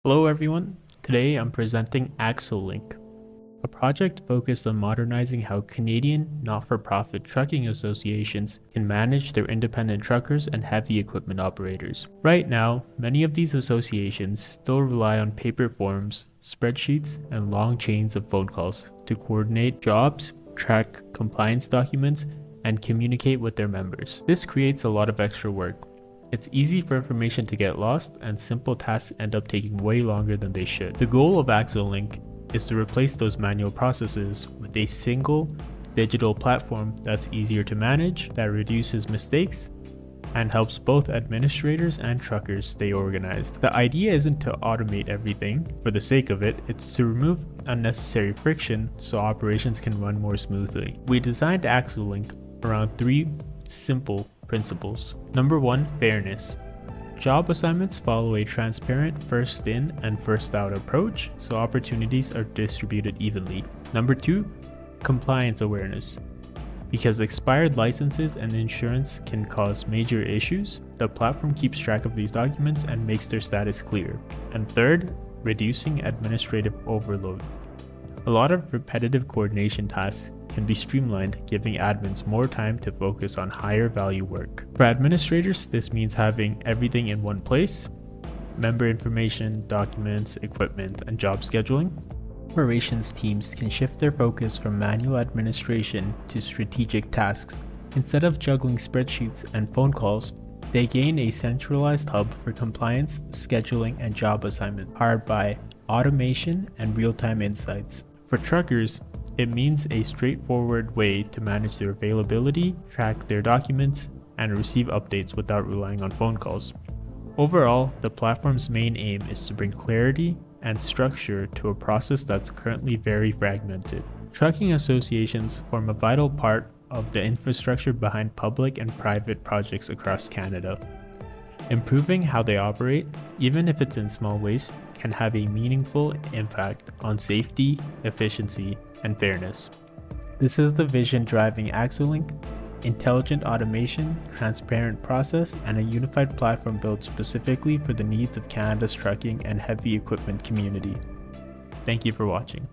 Hello everyone, today I'm presenting AxoLink, a project focused on modernizing how Canadian not-for-profit trucking associations can manage their independent truckers and heavy equipment operators. Right now, many of these associations still rely on paper forms, spreadsheets, and long chains of phone calls to coordinate jobs, track compliance documents, and communicate with their members. This creates a lot of extra work. It's easy for information to get lost, and simple tasks end up taking way longer than they should. The goal of AxoLink is to replace those manual processes with a single digital platform that's easier to manage, that reduces mistakes, and helps both administrators and truckers stay organized. The idea isn't to automate everything for the sake of it, it's to remove unnecessary friction so operations can run more smoothly. We designed AxoLink around three simple principles. Number 1, fairness. Job assignments follow a transparent first in and first out approach, so opportunities are distributed evenly. Number 2, compliance awareness. Because expired licenses and insurance can cause major issues, the platform keeps track of these documents and makes their status clear. And third, reducing administrative overload. A lot of repetitive coordination tasks can be streamlined, giving admins more time to focus on higher value work. For administrators, this means having everything in one place: member information, documents, equipment, and job scheduling. Operations teams can shift their focus from manual administration to strategic tasks. Instead of juggling spreadsheets and phone calls, they gain a centralized hub for compliance, scheduling, and job assignment, powered by automation and real-time insights. For truckers, it means a straightforward way to manage their availability, track their documents, and receive updates without relying on phone calls. Overall, the platform's main aim is to bring clarity and structure to a process that's currently very fragmented. Trucking associations form a vital part of the infrastructure behind public and private projects across Canada. Improving how they operate, even if it's in small ways, can have a meaningful impact on safety, efficiency, and fairness. This is the vision driving AxoLink: intelligent automation, transparent process, and a unified platform built specifically for the needs of Canada's trucking and heavy equipment community. Thank you for watching.